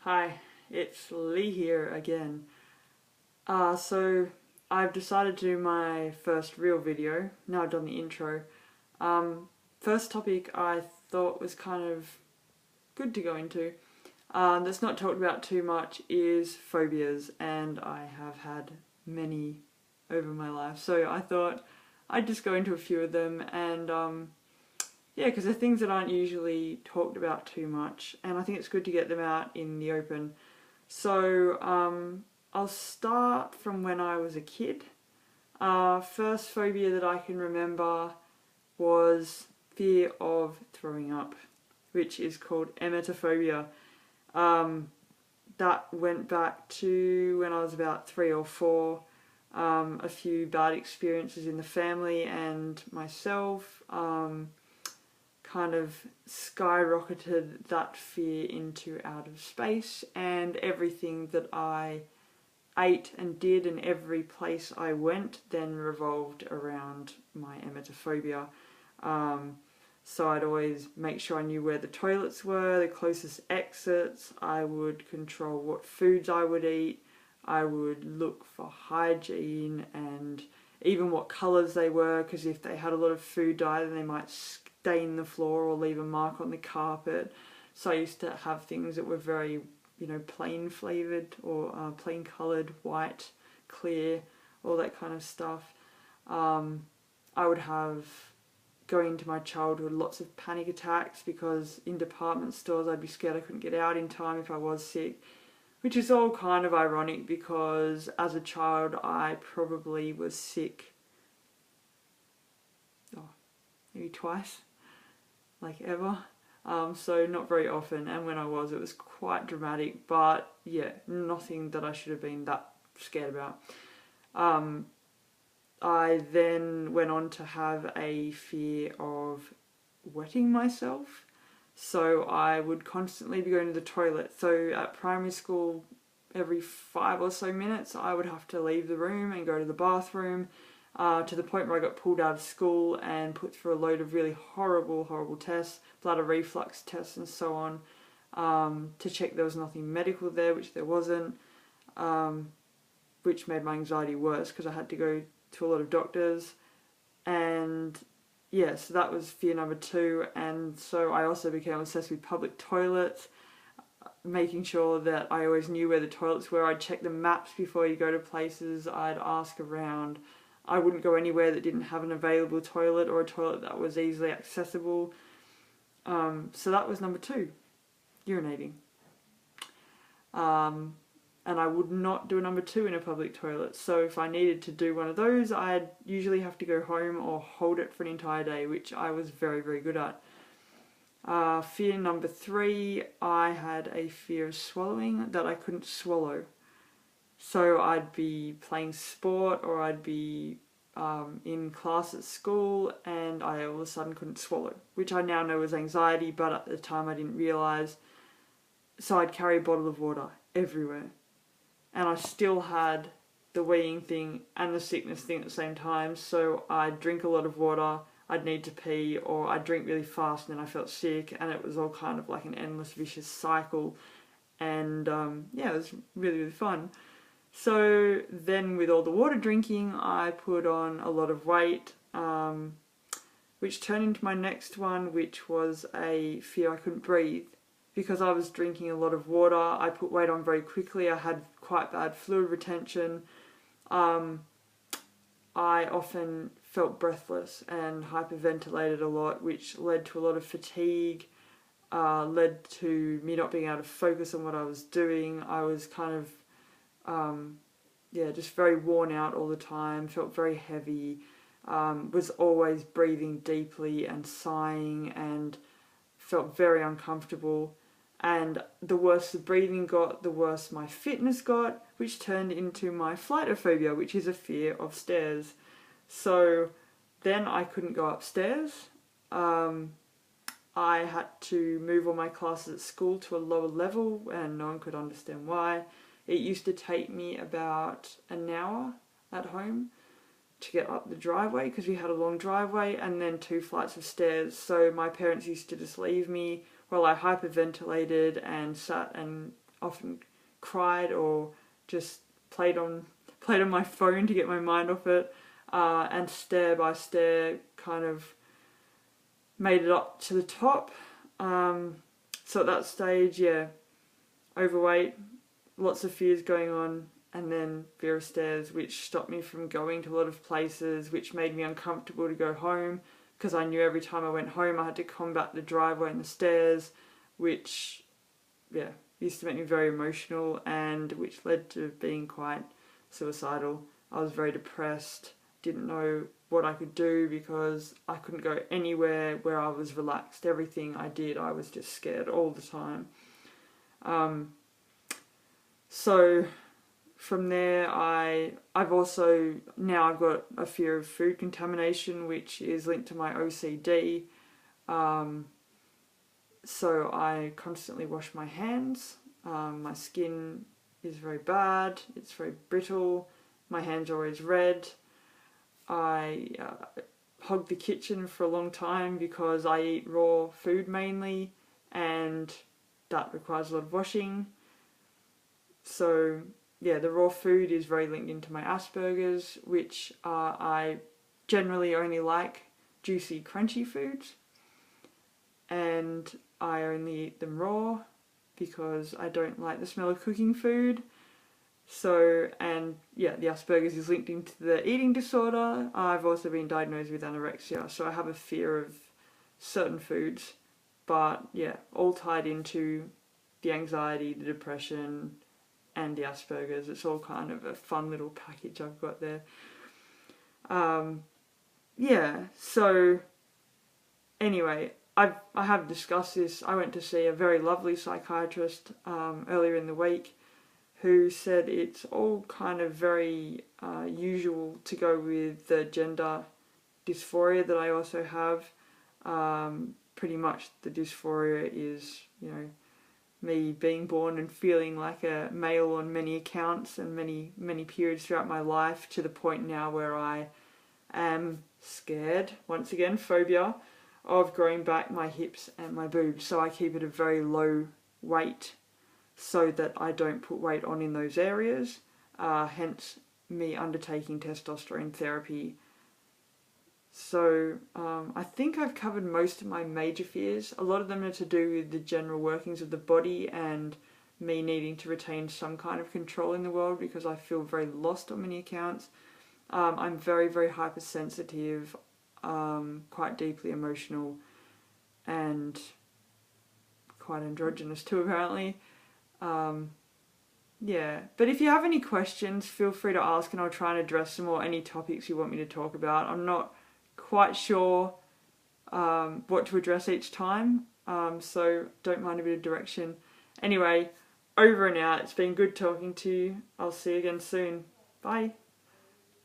Hi, it's Lee here again. So I've decided to do my first real video. Now I've done the intro. First topic I thought was kind of good to go into, that's not talked about too much, is phobias, and I have had many over my life. So I thought I'd just go into a few of them, and yeah, because they're things that aren't usually talked about too much, and I think it's good to get them out in the open. So I'll start from when I was a kid. First phobia that I can remember was fear of throwing up, which is called emetophobia. That went back to when I was about 3 or 4. A few bad experiences in the family and myself kind of skyrocketed that fear into outer space, and everything that I ate and did and every place I went then revolved around my emetophobia. So I'd always make sure I knew where the toilets were, the closest exits. I would control what foods I would eat. I would look for hygiene and even what colours they were, because if they had a lot of food dye then they might stain the floor or leave a mark on the carpet. So I used to have things that were very, plain flavoured or plain coloured, white, clear, all that kind of stuff. I would have, going into my childhood, lots of panic attacks because in department stores I'd be scared I couldn't get out in time if I was sick, which is all kind of ironic because as a child I probably was sick maybe twice, like ever. So not very often, and when I was, it was quite dramatic, but yeah, nothing that I should have been that scared about. I then went on to have a fear of wetting myself, so I would constantly be going to the toilet. So at primary school, every 5 or so minutes I would have to leave the room and go to the bathroom, to the point where I got pulled out of school and put through a load of really horrible tests, bladder reflux tests and so on, to check there was nothing medical there, which there wasn't, which made my anxiety worse because I had to go to a lot of doctors. And yeah, so that was fear number 2. And so I also became obsessed with public toilets, making sure that I always knew where the toilets were. I'd check the maps before you go to places. I'd ask around. I wouldn't go anywhere that didn't have an available toilet or a toilet that was easily accessible. So that was number 2, urinating. And I would not do a number 2 in a public toilet. So if I needed to do one of those, I'd usually have to go home or hold it for an entire day, which I was very good at. Fear number 3, I had a fear of swallowing, that I couldn't swallow. So I'd be playing sport or I'd be in class at school and I all of a sudden couldn't swallow, which I now know was anxiety, but at the time I didn't realise. So I'd carry a bottle of water everywhere, and I still had the weeing thing and the sickness thing at the same time. So I'd drink a lot of water, I'd need to pee, or I'd drink really fast and then I felt sick, and it was all kind of like an endless vicious cycle. And yeah, it was really fun. So then with all the water drinking, I put on a lot of weight, which turned into my next one, which was a fear I couldn't breathe. Because I was drinking a lot of water, I put weight on very quickly. I had quite bad fluid retention. I often felt breathless and hyperventilated a lot, which led to a lot of fatigue, led to me not being able to focus on what I was doing. I was kind of just very worn out all the time, felt very heavy, was always breathing deeply and sighing, and felt very uncomfortable. And the worse the breathing got, the worse my fitness got, which turned into my flightophobia, which is a fear of stairs. So then I couldn't go upstairs. I had to move all my classes at school to a lower level, and no one could understand why. It used to take me about an hour at home to get up the driveway because we had a long driveway, and then 2 flights of stairs. So my parents used to just leave me while I hyperventilated and sat and often cried or just played on my phone to get my mind off it, and stair by stair kind of made it up to the top. So at that stage, yeah, overweight, lots of fears going on, and then fear of stairs, which stopped me from going to a lot of places, which made me uncomfortable to go home, because I knew every time I went home I had to combat the driveway and the stairs, which, yeah, used to make me very emotional, and which led to being quite suicidal. I was very depressed, didn't know what I could do because I couldn't go anywhere where I was relaxed. Everything I did, I was just scared all the time. So from there, I've also, now I've got a fear of food contamination, which is linked to my OCD. So I constantly wash my hands. My skin is very bad. It's very brittle. My hands are always red. I hog the kitchen for a long time because I eat raw food mainly, and that requires a lot of washing. So yeah, the raw food is very linked into my Asperger's, which I generally only like juicy, crunchy foods, and I only eat them raw because I don't like the smell of cooking food. So, and yeah, the Asperger's is linked into the eating disorder. I've also been diagnosed with anorexia, so I have a fear of certain foods, but yeah, all tied into the anxiety, the depression, and the Asperger's. It's all kind of a fun little package I've got there. Yeah, so anyway, I have discussed this. I went to see a very lovely psychiatrist earlier in the week, who said it's all kind of very usual to go with the gender dysphoria that I also have. Pretty much the dysphoria is, you know, me being born and feeling like a male on many accounts and many periods throughout my life, to the point now where I am scared, once again, phobia, of growing back my hips and my boobs. So I keep it a very low weight so that I don't put weight on in those areas, hence me undertaking testosterone therapy. So I think I've covered most of my major fears. A lot of them are to do with the general workings of the body and me needing to retain some kind of control in the world because I feel very lost on many accounts. I'm very, very hypersensitive, quite deeply emotional, and quite androgynous too, apparently. Yeah, but if you have any questions, feel free to ask and I'll try and address them, or any topics you want me to talk about. I'm not quite sure what to address each time, so don't mind a bit of direction. Anyway, over and out. It's been good talking to you. I'll see you again soon. Bye.